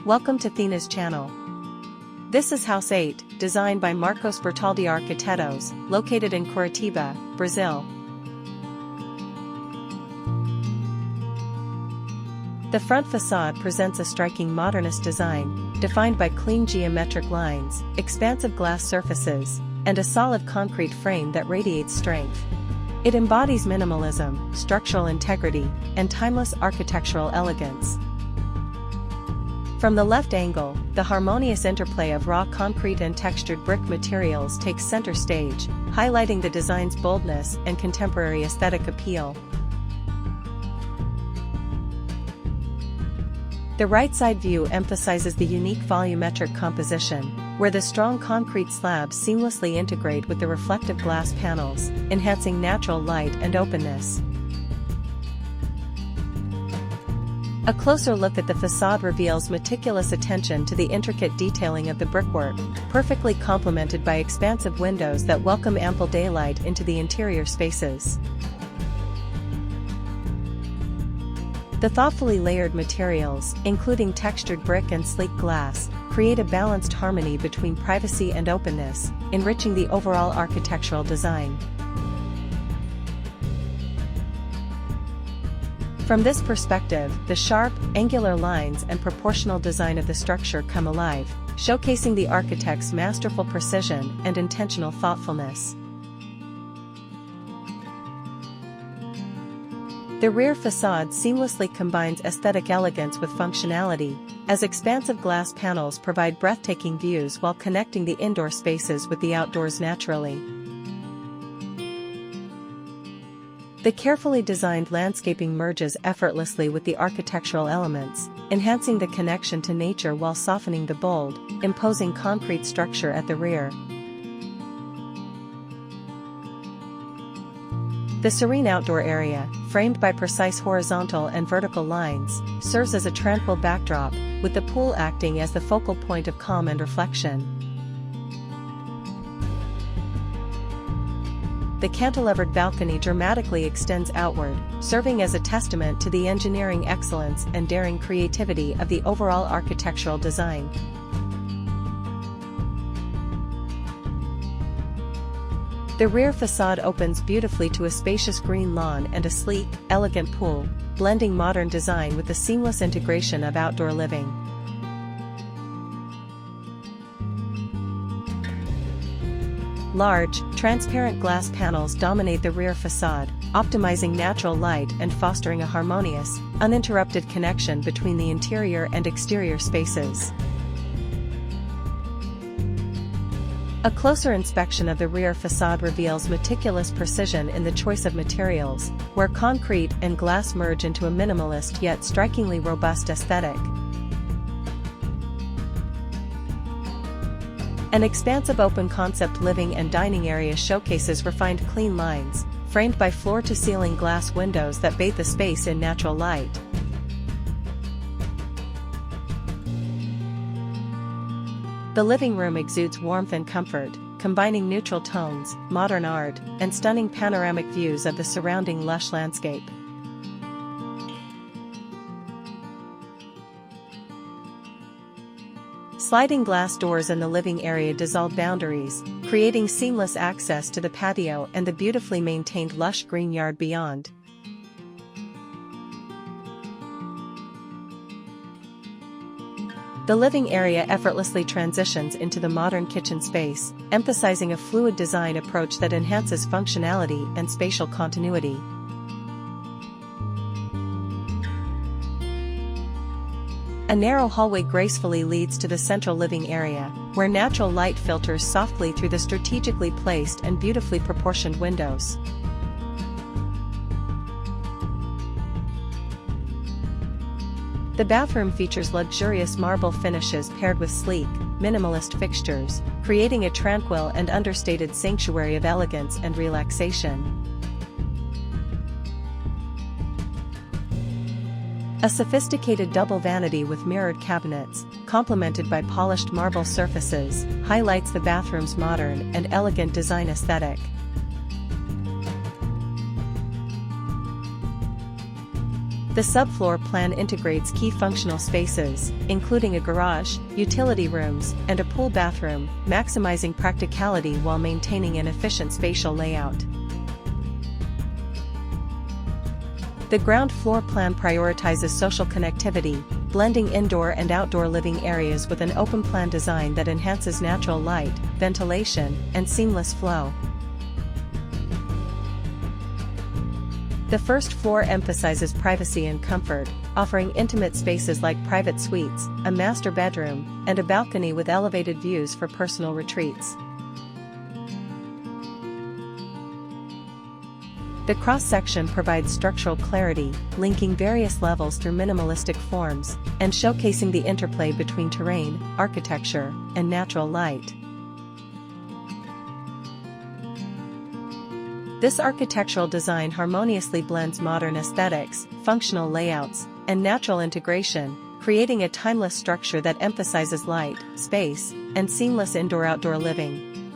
Welcome to Thenas channel. This is House 8, designed by Bertoldi Arquitetos, located in Curitiba, Brazil. The front facade presents a striking modernist design, defined by clean geometric lines, expansive glass surfaces, and a solid concrete frame that radiates strength. It embodies minimalism, structural integrity, and timeless architectural elegance. From the left angle, the harmonious interplay of raw concrete and textured brick materials takes center stage, highlighting the design's boldness and contemporary aesthetic appeal. The right-side view emphasizes the unique volumetric composition, where the strong concrete slabs seamlessly integrate with the reflective glass panels, enhancing natural light and openness. A closer look at the facade reveals meticulous attention to the intricate detailing of the brickwork, perfectly complemented by expansive windows that welcome ample daylight into the interior spaces. The thoughtfully layered materials, including textured brick and sleek glass, create a balanced harmony between privacy and openness, enriching the overall architectural design. From this perspective, the sharp, angular lines and proportional design of the structure come alive, showcasing the architect's masterful precision and intentional thoughtfulness. The rear facade seamlessly combines aesthetic elegance with functionality, as expansive glass panels provide breathtaking views while connecting the indoor spaces with the outdoors naturally. The carefully designed landscaping merges effortlessly with the architectural elements, enhancing the connection to nature while softening the bold, imposing concrete structure at the rear. The serene outdoor area, framed by precise horizontal and vertical lines, serves as a tranquil backdrop, with the pool acting as the focal point of calm and reflection. The cantilevered balcony dramatically extends outward, serving as a testament to the engineering excellence and daring creativity of the overall architectural design. The rear facade opens beautifully to a spacious green lawn and a sleek, elegant pool, blending modern design with the seamless integration of outdoor living. Large, transparent glass panels dominate the rear facade, optimizing natural light and fostering a harmonious, uninterrupted connection between the interior and exterior spaces. A closer inspection of the rear facade reveals meticulous precision in the choice of materials, where concrete and glass merge into a minimalist yet strikingly robust aesthetic. An expansive open-concept living and dining area showcases refined clean lines, framed by floor-to-ceiling glass windows that bathe the space in natural light. The living room exudes warmth and comfort, combining neutral tones, modern art, and stunning panoramic views of the surrounding lush landscape. Sliding glass doors in the living area dissolve boundaries, creating seamless access to the patio and the beautifully maintained lush green yard beyond. The living area effortlessly transitions into the modern kitchen space, emphasizing a fluid design approach that enhances functionality and spatial continuity. A narrow hallway gracefully leads to the central living area, where natural light filters softly through the strategically placed and beautifully proportioned windows. The bathroom features luxurious marble finishes paired with sleek, minimalist fixtures, creating a tranquil and understated sanctuary of elegance and relaxation. A sophisticated double vanity with mirrored cabinets, complemented by polished marble surfaces, highlights the bathroom's modern and elegant design aesthetic. The subfloor plan integrates key functional spaces, including a garage, utility rooms, and a pool bathroom, maximizing practicality while maintaining an efficient spatial layout. The ground floor plan prioritizes social connectivity, blending indoor and outdoor living areas with an open-plan design that enhances natural light, ventilation, and seamless flow. The first floor emphasizes privacy and comfort, offering intimate spaces like private suites, a master bedroom, and a balcony with elevated views for personal retreats. The cross-section provides structural clarity, linking various levels through minimalistic forms, and showcasing the interplay between terrain, architecture, and natural light. This architectural design harmoniously blends modern aesthetics, functional layouts, and natural integration, creating a timeless structure that emphasizes light, space, and seamless indoor-outdoor living.